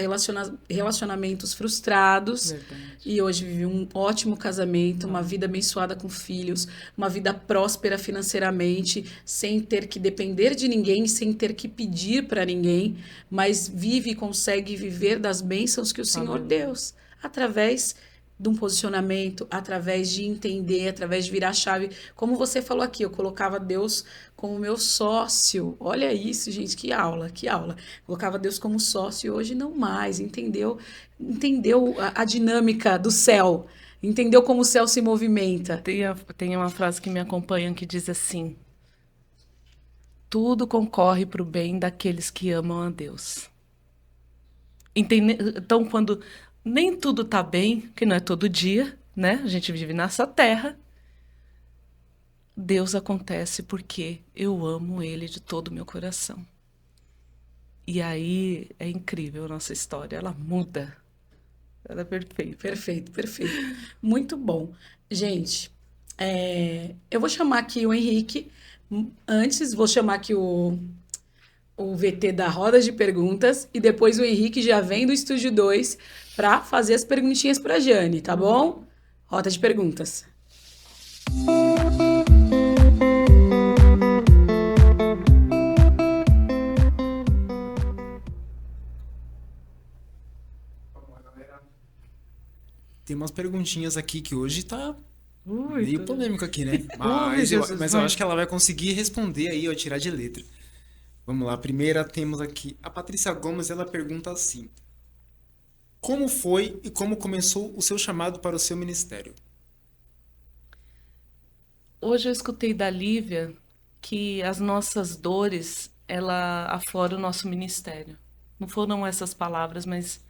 relacionamentos frustrados. Verdade. E hoje vive um ótimo casamento, uma vida abençoada com filhos, uma vida próspera financeiramente, sem ter que depender de ninguém, sem ter que pedir para ninguém, mas vive e consegue viver das bênçãos que o Senhor Aleluia. Deus, através, de um posicionamento, através de entender, através de virar chave. Como você falou aqui, eu colocava Deus como meu sócio. Olha isso, gente, que aula, que aula. Colocava Deus como sócio e hoje não mais. Entendeu a dinâmica do céu. Entendeu como o céu se movimenta. Tem uma frase que me acompanha que diz assim: tudo concorre para o bem daqueles que amam a Deus. Então, quando nem tudo está bem, que não é todo dia, né? A gente vive nessa terra. Deus acontece porque eu amo Ele de todo o meu coração. E aí é incrível a nossa história, ela muda. Ela é perfeita. Perfeito, perfeito. Muito bom. Gente, eu vou chamar aqui o Henrique. Antes, vou chamar aqui o VT da roda de perguntas e depois o Henrique já vem do Estúdio 2 para fazer as perguntinhas para a Jane, tá bom? Roda de perguntas. Tem umas perguntinhas aqui que hoje tá Ui, meio polêmico aqui, né? Mas Jesus, eu vai. acho que ela vai conseguir responder aí, ó, tirar de letra. Vamos lá, primeira temos aqui a Patrícia Gomes, ela pergunta assim: como foi e como começou o seu chamado para o seu ministério? Hoje eu escutei da Lívia que as nossas dores, ela aflora o nosso ministério. Não foram essas palavras, mas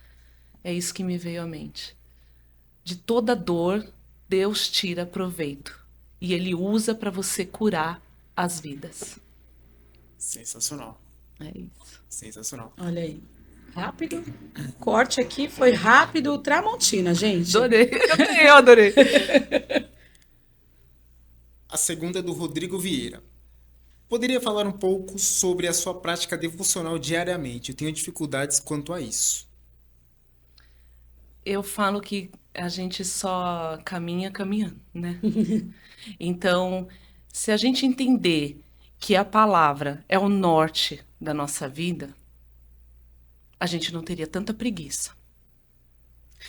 é isso que me veio à mente. De toda dor, Deus tira proveito. E Ele usa para você curar as vidas. Sensacional, É isso. sensacional. Olha aí. Rápido. Corte aqui foi rápido, Tramontina, gente. Adorei. Eu adorei. A segunda é do Rodrigo Vieira. Poderia falar um pouco sobre a sua prática devocional diariamente? Eu tenho dificuldades quanto a isso. Eu falo que a gente só caminha caminhando, né? Então, se a gente entender que a palavra é o norte da nossa vida, a gente não teria tanta preguiça.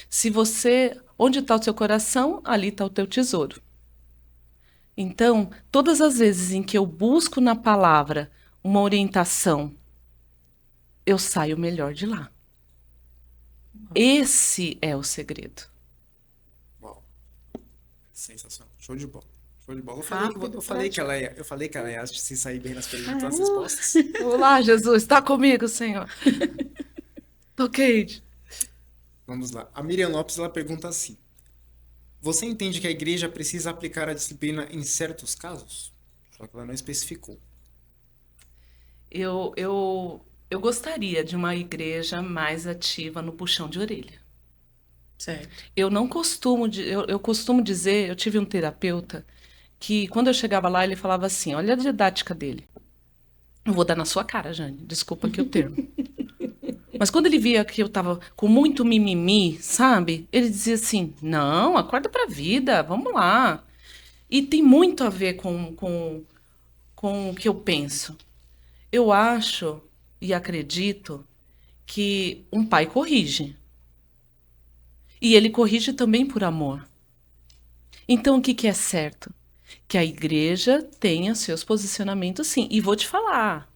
Se você, onde está o seu coração, ali está o teu tesouro. Então, todas as vezes em que eu busco na palavra uma orientação, eu saio melhor de lá. Esse é o segredo. Uau. Sensacional. Show de bola. Show de bola. Rápido, Eu falei que ela ia se sair bem nas perguntas, nas respostas. Olá, Jesus, está comigo, Senhor. Toquei. Vamos lá. A Miriam Lopes, ela pergunta assim: você entende que a igreja precisa aplicar a disciplina em certos casos? Só que ela não especificou. Eu gostaria de uma igreja mais ativa no puxão de orelha. Certo. Eu não costumo, eu costumo dizer, eu tive um terapeuta que quando eu chegava lá ele falava assim, olha a didática dele. Eu vou dar na sua cara, Jane, desculpa aqui o termo. Mas quando ele via que eu tava com muito mimimi, sabe? Ele dizia assim, não, acorda pra vida, vamos lá. E tem muito a ver com o que eu penso. Eu acho e acredito que um pai corrige. E ele corrige também por amor. Então, o que que é certo? Que a igreja tenha seus posicionamentos, sim. E vou te falar,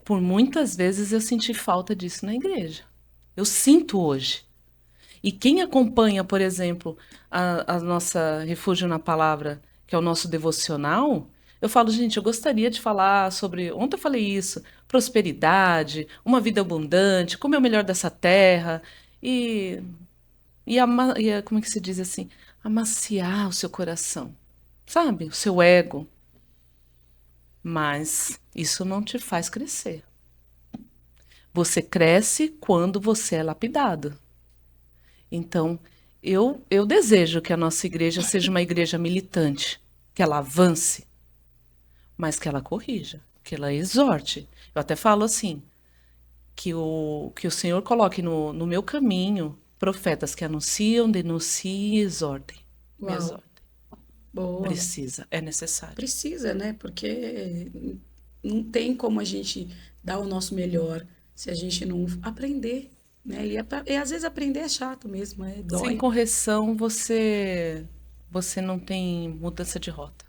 por muitas vezes eu senti falta disso na igreja. Eu sinto hoje. E quem acompanha, por exemplo, a nossa Refúgio na Palavra, que é o nosso devocional, eu falo, gente, eu gostaria de falar sobre, ontem eu falei isso, prosperidade, uma vida abundante, como é o melhor dessa terra, como é que se diz assim? Amaciar o seu coração, sabe? O seu ego. Mas isso não te faz crescer. Você cresce quando você é lapidado. Então, eu desejo que a nossa igreja seja uma igreja militante, que ela avance, mas que ela corrija, que ela exorte. Eu até falo assim, que o Senhor coloque no meu caminho profetas que anunciam, denunciem e exortem. Me Uau. exortem. Boa. Precisa, é necessário. Precisa, né? Porque não tem como a gente dar o nosso melhor se a gente não aprender. né? E às vezes aprender é chato mesmo, Sem dói. correção, você não tem mudança de rota.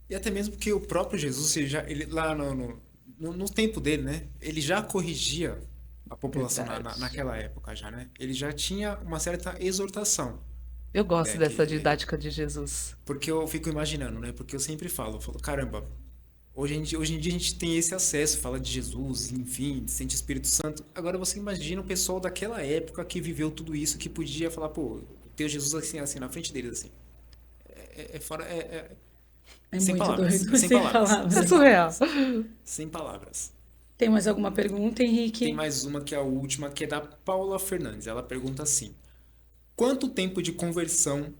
E até mesmo porque o próprio Jesus, ele lá no tempo dele, né? Ele já corrigia a população Verdade. naquela época já, né? Ele já tinha uma certa exortação, Eu gosto né? dessa didática de Jesus. Porque eu fico imaginando, né? Porque eu sempre falo, caramba, hoje em dia a gente tem esse acesso, fala de Jesus, enfim, sente Espírito Santo. Agora você imagina o pessoal daquela época que viveu tudo isso, que podia falar, pô, ter o Jesus assim na frente deles, assim. É fora, É sem muito palavras, doido, sem sem palavras, É sem palavras. surreal. palavras, sem palavras. Tem mais alguma pergunta, Tem Henrique? mais uma que é a última, que é da Paula Fernandes. Ela pergunta assim: quanto tempo de conversão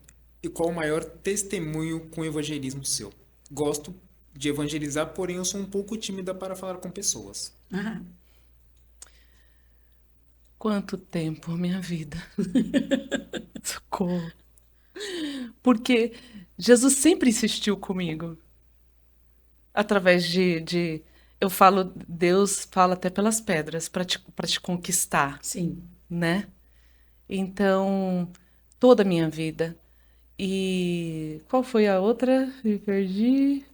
e qual o maior testemunho com o evangelismo seu? Gosto de evangelizar, porém eu sou um pouco tímida para falar com pessoas. Ah, Quanto tempo, minha vida. Socorro. Porque Jesus sempre insistiu comigo. Através eu falo, Deus fala até pelas pedras para te conquistar, sim. né? Então, toda a minha vida. E qual foi a outra? Me perdi.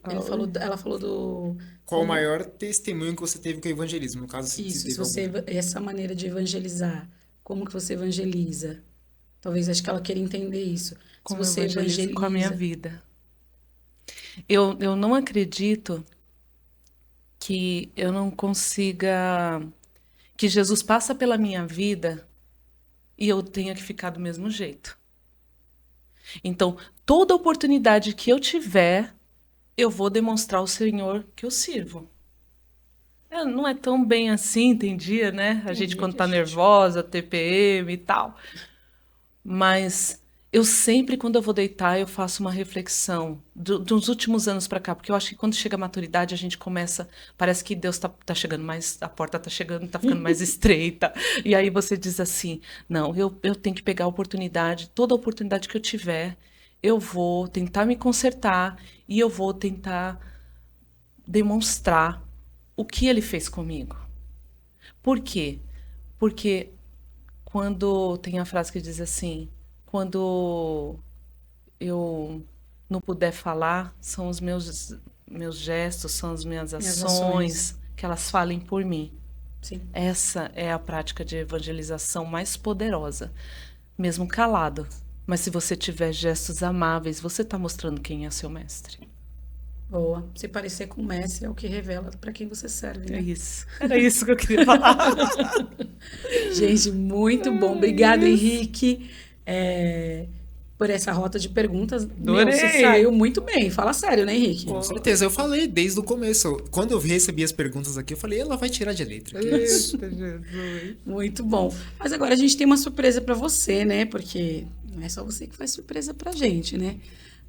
Ela falou do Qual o como maior testemunho que você teve com o evangelismo? No caso, se isso, se teve algum. essa maneira de evangelizar, como que você evangeliza? Talvez acho que ela queira entender isso. Se Como eu você evangelizo com a minha evangeliza, vida. Eu não acredito que eu não consiga, que Jesus passa pela minha vida e eu tenha que ficar do mesmo jeito. Então, toda oportunidade que eu tiver, eu vou demonstrar ao Senhor que eu sirvo. Não é tão bem assim, tem dia, né? A tem gente dia quando que a tá gente. nervosa, TPM e tal. Mas eu sempre, quando eu vou deitar, eu faço uma reflexão dos últimos anos para cá, porque eu acho que quando chega a maturidade, a gente começa, parece que Deus tá chegando mais, a porta tá chegando, tá ficando mais estreita. E aí você diz assim: não, eu tenho que pegar a oportunidade, toda oportunidade que eu tiver, eu vou tentar me consertar e eu vou tentar demonstrar o que ele fez comigo. Por quê? Porque quando tem a frase que diz assim, quando eu não puder falar, são os meus gestos, são as minhas Minhas ações. ações, que elas falem por mim. Sim. Essa é a prática de evangelização mais poderosa, mesmo calado. Mas se você tiver gestos amáveis, você está mostrando quem é seu mestre. Boa. Se parecer com o mestre é o que revela para quem você serve, É né? isso. Era isso que eu queria falar. Gente, muito bom. É Obrigada, isso. Henrique, por essa rota de perguntas. Meu, você saiu Adorei. muito bem. Fala sério, né, Henrique? Com Pô, certeza, eu falei desde o começo. Quando eu recebi as perguntas aqui, eu falei, ela vai tirar de letra, que isso? eita, Jesus. Muito bom. Mas agora a gente tem uma surpresa para você, né? Porque não é só você que faz surpresa pra gente, né?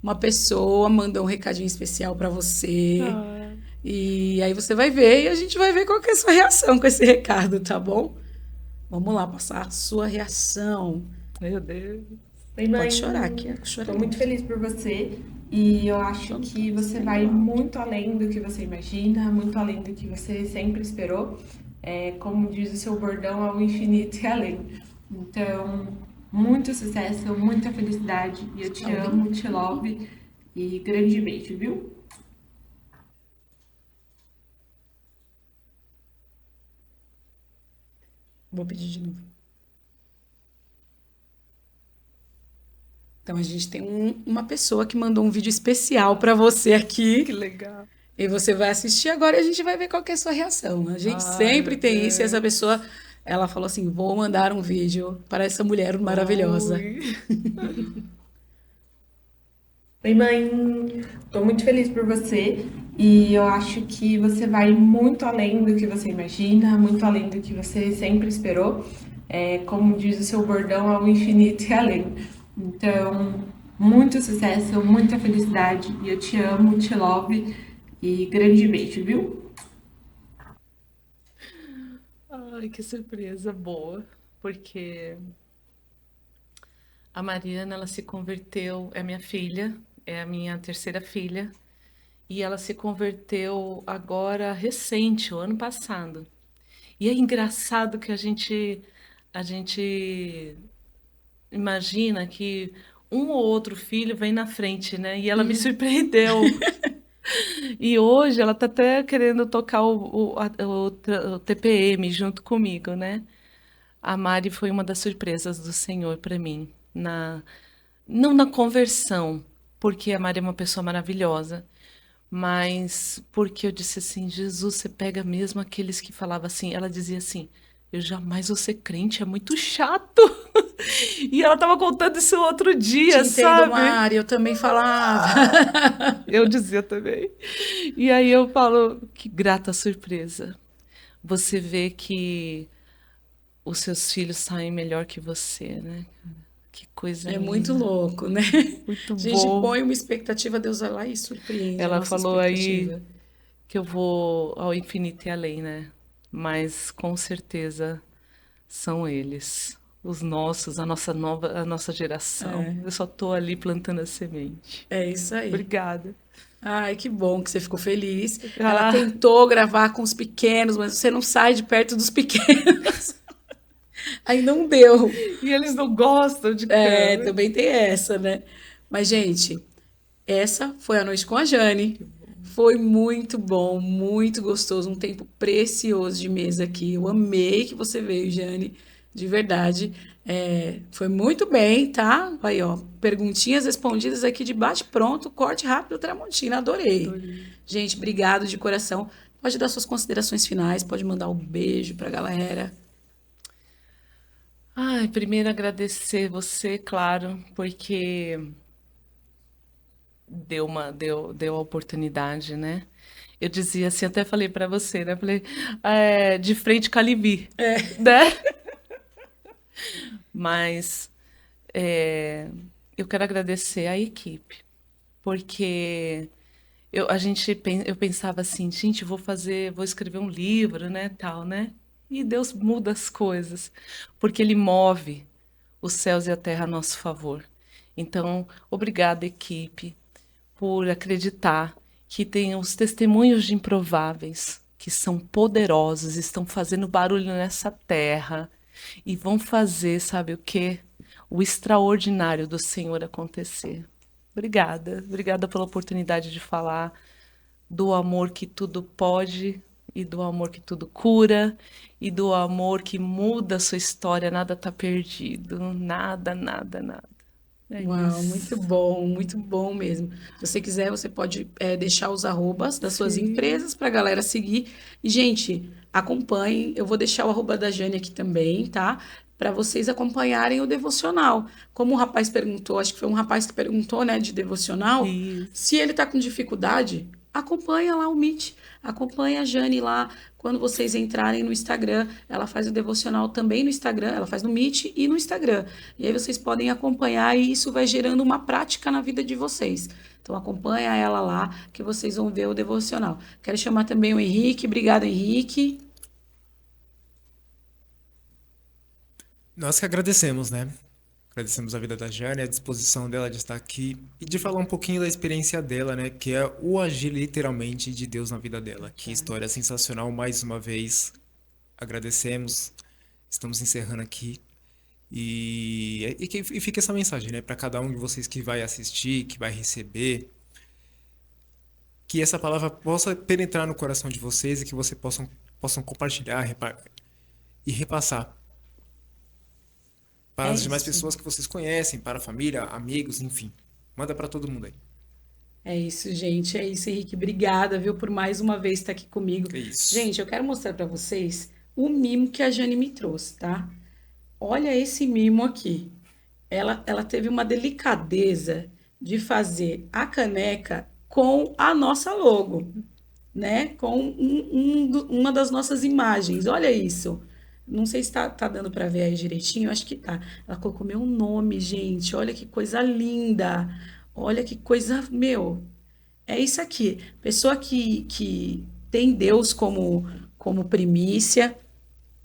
Uma pessoa mandou um recadinho especial para você. Ah, E aí você vai ver e a gente vai ver qual que é a sua reação com esse recado, tá bom? Vamos lá passar a sua reação. meu Deus. Oi, Pode mãe. chorar, que é Estou muito choraminho. feliz por você e eu acho Então tá, que você saiu vai alto. muito além do que você imagina, muito além do que você sempre esperou. Como diz o seu bordão, ao infinito e além. Então, muito sucesso, muita felicidade e eu te amo, te love e grande beijo, viu? Vou pedir de novo. Então a gente tem uma pessoa que mandou um vídeo especial para você aqui. Que legal. E você vai assistir agora e a gente vai ver qual que é a sua reação. A gente Ai, sempre meu tem isso e essa Deus. pessoa, ela falou assim, vou mandar um vídeo para essa mulher maravilhosa. Oi. Oi, mãe. Estou muito feliz por você e eu acho que você vai muito além do que você imagina, muito além do que você sempre esperou. Como diz o seu bordão, ao infinito e além. Então, muito sucesso, muita felicidade e eu te amo, te love e grande beijo, viu? Ai, que surpresa boa. Porque a Mariana, ela se converteu, é minha filha, é a minha terceira filha, e ela se converteu agora recente, o ano passado. E é engraçado que a gente imagina que um ou outro filho vem na frente, né? E ela me surpreendeu. E hoje ela tá até querendo tocar o TPM junto comigo, né? A Mari foi uma das surpresas do Senhor para mim, não na conversão, porque a Mari é uma pessoa maravilhosa, mas porque eu disse assim, Jesus, você pega mesmo aqueles que falavam assim, ela dizia assim, eu jamais vou ser crente, é muito chato. E ela estava contando isso outro Te dia, entendo, sabe? Mari, eu também falava. Eu dizia também. E aí eu falo, que grata surpresa. Você vê que os seus filhos saem melhor que você, né? Que coisa É muito linda. louco, né? Muito A gente bom. põe uma expectativa, Deus vai lá e surpreende a Ela nossa falou aí expectativa. que eu vou ao infinito e além, né? Mas com certeza são eles, os nossos, a nossa geração. Eu só tô ali plantando a semente. É isso aí. Obrigada. Ai, que bom que você ficou feliz. Ela Ah, tentou gravar com os pequenos, mas você não sai de perto dos pequenos. Aí não deu. e eles não gostam de É, câmera. também tem essa, né? Mas, gente, essa foi a noite com a Jane. Foi muito bom, muito gostoso, um tempo precioso de mesa aqui. Eu amei que você veio, Jane, de verdade. É, foi muito bem, tá? Aí, ó, perguntinhas respondidas aqui de bate-pronto, corte rápido, Tramontina, adorei. Adorei. Gente, obrigado de coração. Pode dar suas considerações finais, pode mandar um beijo pra galera. Ai, primeiro agradecer você, claro, porque deu a oportunidade, né? Eu dizia assim, até falei pra você, né? Falei, de frente com a Livi, né? Mas é, eu quero agradecer à equipe, porque eu pensava assim, gente, vou escrever um livro, né, tal, né? E Deus muda as coisas, porque Ele move os céus e a terra a nosso favor. Então, obrigada, equipe, por acreditar que tem os testemunhos de improváveis, que são poderosos, estão fazendo barulho nessa terra e vão fazer, sabe o quê? O extraordinário do Senhor acontecer. Obrigada, obrigada pela oportunidade de falar do amor que tudo pode e do amor que tudo cura e do amor que muda a sua história, nada está perdido, nada, nada, nada. É Uau, isso. muito bom mesmo. Se você quiser, você pode deixar os arrobas das suas Sim. empresas para a galera seguir. E, gente, acompanhem. Eu vou deixar o arroba da Jane aqui também, tá? Para vocês acompanharem o devocional. Como o rapaz perguntou, acho que foi um rapaz que perguntou, né, de devocional. Isso. Se ele tá com dificuldade, acompanha lá o Meet. Acompanha a Jane lá. Quando vocês entrarem no Instagram, ela faz o devocional também no Instagram. Ela faz no Meet e no Instagram. E aí vocês podem acompanhar e isso vai gerando uma prática na vida de vocês. Então acompanha ela lá que vocês vão ver o devocional. Quero chamar também o Henrique. Obrigada, Henrique. Nós que agradecemos, né? Agradecemos a vida da Jane, a disposição dela de estar aqui e de falar um pouquinho da experiência dela, né? Que é o agir literalmente de Deus na vida dela. Que história sensacional, mais uma vez. Agradecemos. Estamos encerrando aqui. E fica essa mensagem, né? Para cada um de vocês que vai assistir, que vai receber. Que essa palavra possa penetrar no coração de vocês e que vocês possam compartilhar e repassar para É as demais isso. pessoas que vocês conhecem, para a família, amigos, enfim. Manda para todo mundo aí. É isso, gente. É isso, Henrique. Obrigada, viu, por mais uma vez estar aqui comigo. É isso. Gente, eu quero mostrar para vocês o mimo que a Jane me trouxe, tá? Olha esse mimo aqui. Ela teve uma delicadeza de fazer a caneca com a nossa logo, né? Com uma das nossas imagens. Olha isso. Não sei se tá dando para ver aí direitinho, acho que tá. Ela colocou meu nome, gente. Olha que coisa linda. Olha que coisa, meu. É isso aqui. Pessoa que tem Deus como primícia,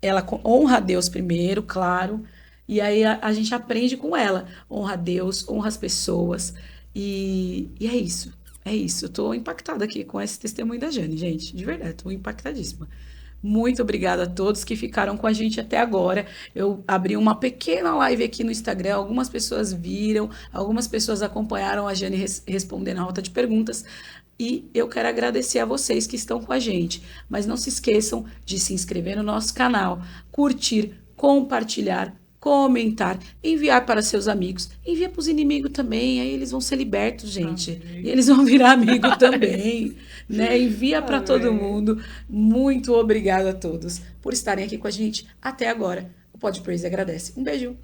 ela honra a Deus primeiro, claro, e aí a gente aprende com ela. Honra a Deus, honra as pessoas, e é isso. É isso. Eu tô impactada aqui com esse testemunho da Jane, gente. De verdade, tô impactadíssima. Muito obrigada a todos que ficaram com a gente até agora. Eu abri uma pequena live aqui no Instagram, algumas pessoas viram, algumas pessoas acompanharam a Jane respondendo a rota de perguntas. E eu quero agradecer a vocês que estão com a gente. Mas não se esqueçam de se inscrever no nosso canal, curtir, compartilhar, comentar, enviar para seus amigos, envia para os inimigos também, aí eles vão ser libertos, gente. E eles vão virar amigo também, né? Envia para todo mundo. Muito obrigada a todos por estarem aqui com a gente até agora. O Pod Praise agradece. Um beijo.